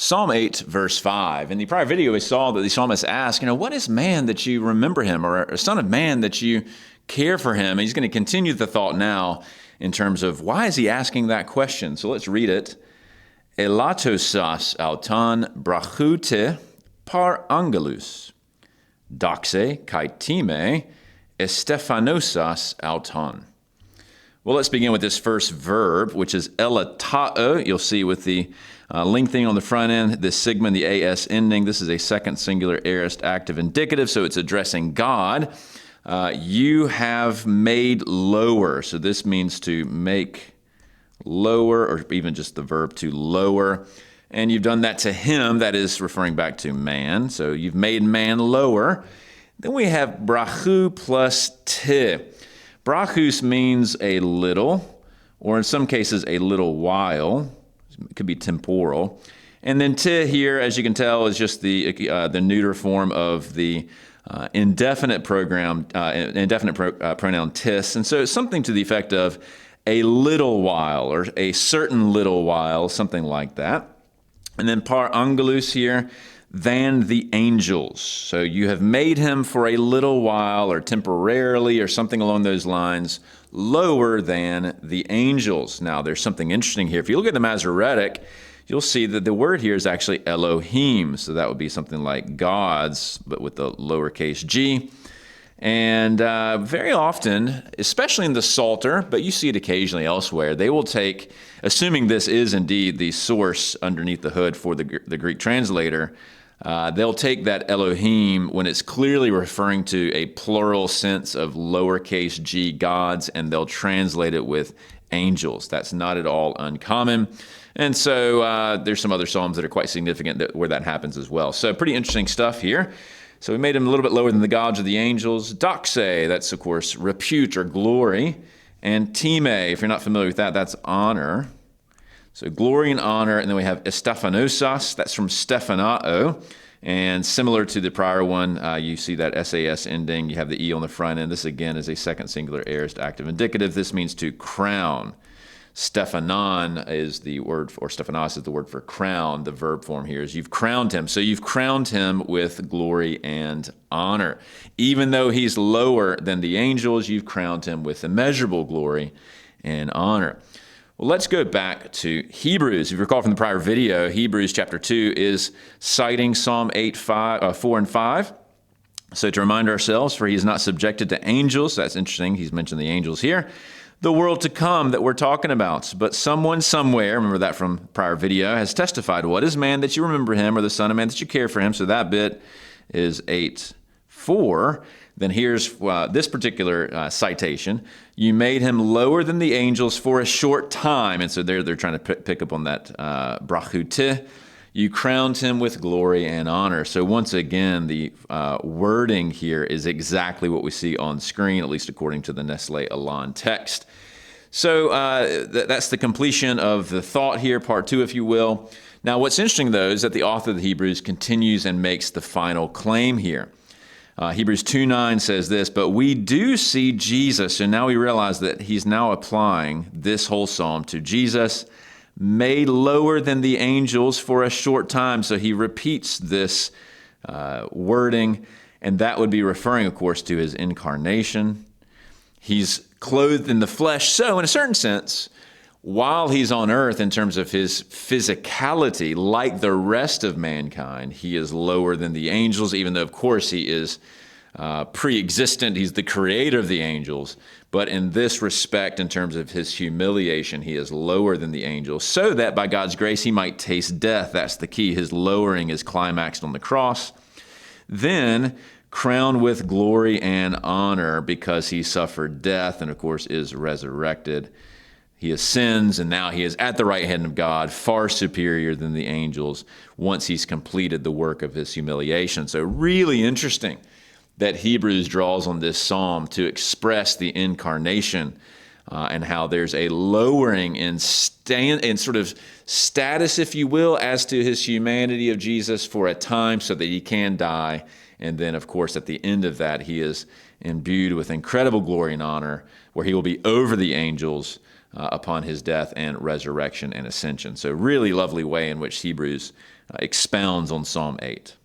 Psalm 8, verse 5. In the prior video, we saw that the psalmist asked, what is man that you remember him, or a son of man that you care for him? And he's going to continue the thought now in terms of why is he asking that question? So let's read it. Elatosas auton brachute par angelus, doxe kaitime estefanosas auton. Well, let's begin with this first verb, which is elatao. You'll see with the lengthening on the front end, this sigma and the as ending. This is a second singular aorist active indicative, so it's addressing God. You have made lower. So this means to make lower, or even just the verb to lower. And you've done that to him. That is referring back to man. So you've made man lower. Then we have brachu plus te. Brachus means a little, or in some cases a little while. It could be temporal. And then te here, as you can tell, is just the neuter form of the indefinite pronoun tis. And so it's something to the effect of a little while, or a certain little while, something like that. And then par angelus here, than the angels. So you have made him for a little while, or temporarily, or something along those lines, lower than the angels. Now, there's something interesting here. If you look at the Masoretic, you'll see that the word here is actually Elohim. So that would be something like gods, but with the lowercase g. And very often, especially in the Psalter, but you see it occasionally elsewhere, they will take, assuming this is indeed the source underneath the hood for the Greek translator, they'll take that Elohim when it's clearly referring to a plural sense of lowercase g gods, and they'll translate it with angels. That's not at all uncommon. And so there's some other psalms that are quite significant where that happens as well. So pretty interesting stuff here. So we made him a little bit lower than the gods or the angels. Doxe, that's of course repute or glory. And time, if you're not familiar with that, that's honor. So glory and honor. And then we have estefanosas, that's from stephanao. And similar to the prior one, you see that SAS ending. You have the E on the front end. This again is a second singular aorist active indicative. This means to crown. Stephanon is the word, or Stephanos is the word for crown. The verb form here is you've crowned him. So you've crowned him with glory and honor. Even though he's lower than the angels, you've crowned him with immeasurable glory and honor. Well, let's go back to Hebrews. If you recall from the prior video, Hebrews chapter 2 is citing Psalm 8, 4 and 5. So to remind ourselves, for he is not subjected to angels. That's interesting. He's mentioned the angels here. The world to come that we're talking about. But someone somewhere, remember that from prior video, has testified, what is man that you remember him, or the son of man that you care for him? So that bit is 8:4. Then here's this particular citation. You made him lower than the angels for a short time. And so they're trying to pick up on that brachute. You crowned him with glory and honor. So once again, the wording here is exactly what we see on screen, at least according to the Nestle Aland text. So that's the completion of the thought here, part 2, if you will. Now, what's interesting, though, is that the author of the Hebrews continues and makes the final claim here. Hebrews 2:9 says this, but we do see Jesus, and now we realize that he's now applying this whole psalm to Jesus, made lower than the angels for a short time. So he repeats this wording, and that would be referring, of course, to his incarnation. He's clothed in the flesh. So in a certain sense, while he's on earth in terms of his physicality, like the rest of mankind, he is lower than the angels, even though, of course, he is pre-existent. He's the creator of the angels. But in this respect, in terms of his humiliation, he is lower than the angels, so that by God's grace, he might taste death. That's the key. His lowering is climaxed on the cross. Then crowned with glory and honor because he suffered death and, of course, is resurrected. He ascends, and now he is at the right hand of God, far superior than the angels once he's completed the work of his humiliation. So really interesting that Hebrews draws on this psalm to express the incarnation and how there's a lowering in sort of status, if you will, as to his humanity of Jesus for a time so that he can die. And then, of course, at the end of that, he is imbued with incredible glory and honor where he will be over the angels upon his death and resurrection and ascension. So really lovely way in which Hebrews expounds on Psalm 8.